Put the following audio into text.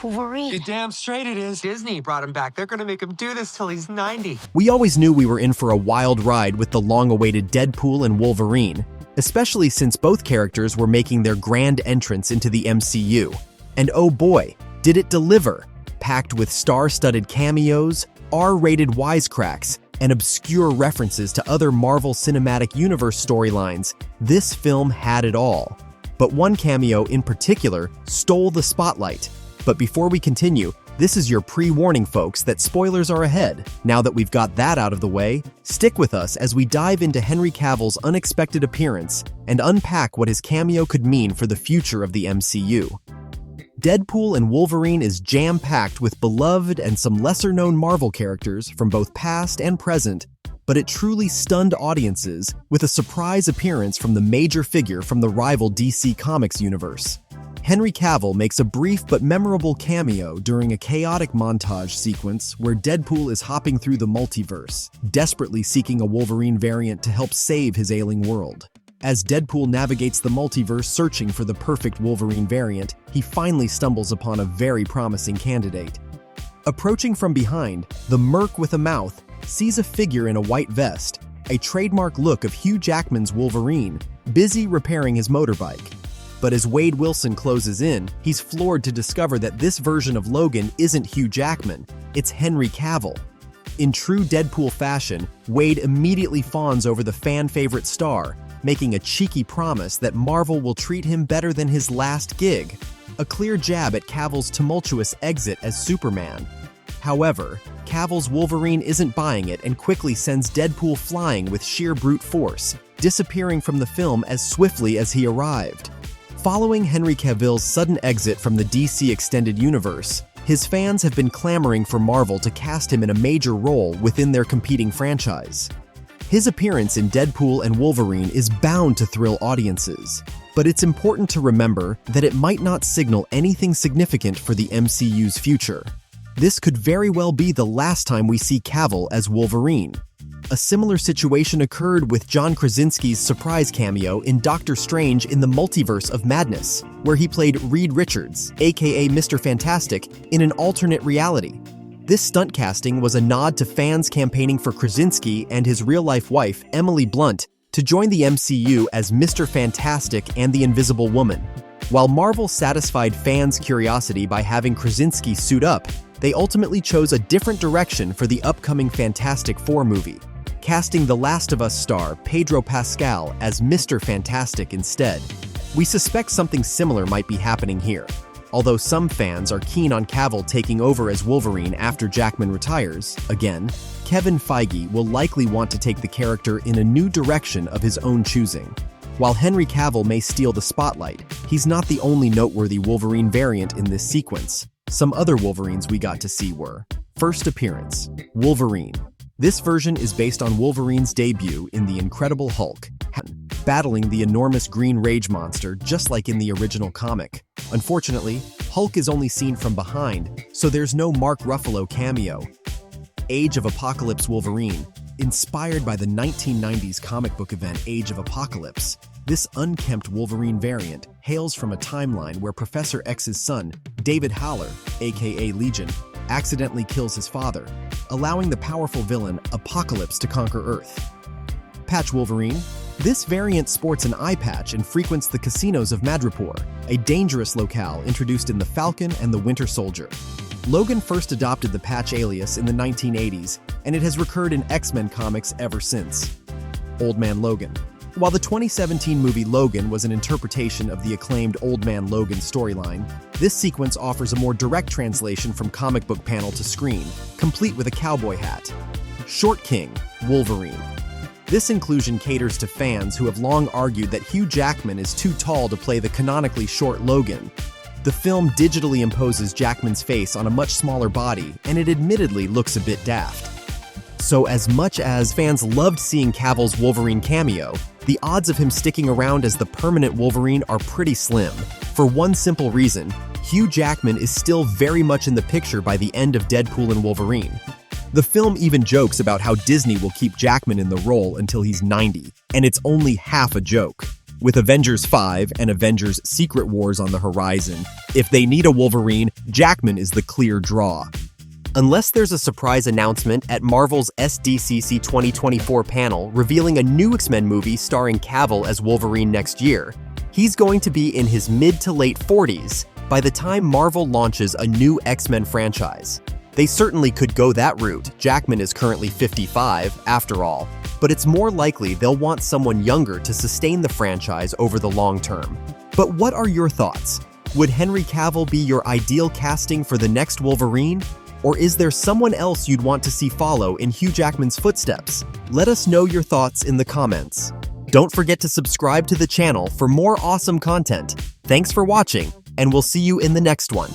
Wolverine. You're damn straight it is. Disney brought him back. They're gonna make him do this till he's 90. We always knew we were in for a wild ride with the long-awaited Deadpool and Wolverine, especially since both characters were making their grand entrance into the MCU. And oh boy, did it deliver! Packed with star-studded cameos, R-rated wisecracks, and obscure references to other Marvel Cinematic Universe storylines, this film had it all. But one cameo in particular stole the spotlight. But before we continue, this is your pre-warning, folks, that spoilers are ahead. Now that we've got that out of the way, stick with us as we dive into Henry Cavill's unexpected appearance and unpack what his cameo could mean for the future of the MCU. Deadpool and Wolverine is jam-packed with beloved and some lesser-known Marvel characters from both past and present, but it truly stunned audiences with a surprise appearance from the major figure from the rival DC Comics universe. Henry Cavill makes a brief but memorable cameo during a chaotic montage sequence where Deadpool is hopping through the multiverse, desperately seeking a Wolverine variant to help save his ailing world. As Deadpool navigates the multiverse searching for the perfect Wolverine variant, he finally stumbles upon a very promising candidate. Approaching from behind, the Merc with a mouth sees a figure in a white vest, a trademark look of Hugh Jackman's Wolverine, busy repairing his motorbike. But as Wade Wilson closes in, he's floored to discover that this version of Logan isn't Hugh Jackman, it's Henry Cavill. In true Deadpool fashion, Wade immediately fawns over the fan-favorite star, making a cheeky promise that Marvel will treat him better than his last gig, a clear jab at Cavill's tumultuous exit as Superman. However, Cavill's Wolverine isn't buying it and quickly sends Deadpool flying with sheer brute force, disappearing from the film as swiftly as he arrived. Following Henry Cavill's sudden exit from the DC Extended Universe, his fans have been clamoring for Marvel to cast him in a major role within their competing franchise. His appearance in Deadpool and Wolverine is bound to thrill audiences, but it's important to remember that it might not signal anything significant for the MCU's future. This could very well be the last time we see Cavill as Wolverine. A similar situation occurred with John Krasinski's surprise cameo in Doctor Strange in the Multiverse of Madness, where he played Reed Richards, aka Mr. Fantastic, in an alternate reality. This stunt casting was a nod to fans campaigning for Krasinski and his real-life wife, Emily Blunt, to join the MCU as Mr. Fantastic and the Invisible Woman. While Marvel satisfied fans' curiosity by having Krasinski suit up, they ultimately chose a different direction for the upcoming Fantastic Four movie, casting The Last of Us star Pedro Pascal as Mr. Fantastic instead. We suspect something similar might be happening here. Although some fans are keen on Cavill taking over as Wolverine after Jackman retires, again, Kevin Feige will likely want to take the character in a new direction of his own choosing. While Henry Cavill may steal the spotlight, he's not the only noteworthy Wolverine variant in this sequence. Some other Wolverines we got to see were: first appearance, Wolverine. This version is based on Wolverine's debut in The Incredible Hulk, battling the enormous green rage monster just like in the original comic. Unfortunately, Hulk is only seen from behind, so there's no Mark Ruffalo cameo. Age of Apocalypse Wolverine. Inspired by the 1990s comic book event Age of Apocalypse, this unkempt Wolverine variant hails from a timeline where Professor X's son, David Haller, aka Legion, accidentally kills his father, allowing the powerful villain Apocalypse to conquer Earth. Patch Wolverine. This variant sports an eye patch and frequents the casinos of Madripoor, a dangerous locale introduced in The Falcon and the Winter Soldier. Logan first adopted the patch alias in the 1980s, and it has recurred in X-Men comics ever since. Old Man Logan. While the 2017 movie Logan was an interpretation of the acclaimed Old Man Logan storyline, this sequence offers a more direct translation from comic book panel to screen, complete with a cowboy hat. Short King, Wolverine. This inclusion caters to fans who have long argued that Hugh Jackman is too tall to play the canonically short Logan. The film digitally imposes Jackman's face on a much smaller body, and it admittedly looks a bit daft. So as much as fans loved seeing Cavill's Wolverine cameo, the odds of him sticking around as the permanent Wolverine are pretty slim, for one simple reason: Hugh Jackman is still very much in the picture by the end of Deadpool and Wolverine. The film even jokes about how Disney will keep Jackman in the role until he's 90, and it's only half a joke. With Avengers 5 and Avengers Secret Wars on the horizon, if they need a Wolverine, Jackman is the clear draw. Unless there's a surprise announcement at Marvel's SDCC 2024 panel revealing a new X-Men movie starring Cavill as Wolverine next year, he's going to be in his mid to late 40s by the time Marvel launches a new X-Men franchise. They certainly could go that route. Jackman is currently 55, after all, but it's more likely they'll want someone younger to sustain the franchise over the long term. But what are your thoughts? Would Henry Cavill be your ideal casting for the next Wolverine? Or is there someone else you'd want to see follow in Hugh Jackman's footsteps? Let us know your thoughts in the comments. Don't forget to subscribe to the channel for more awesome content. Thanks for watching, and we'll see you in the next one.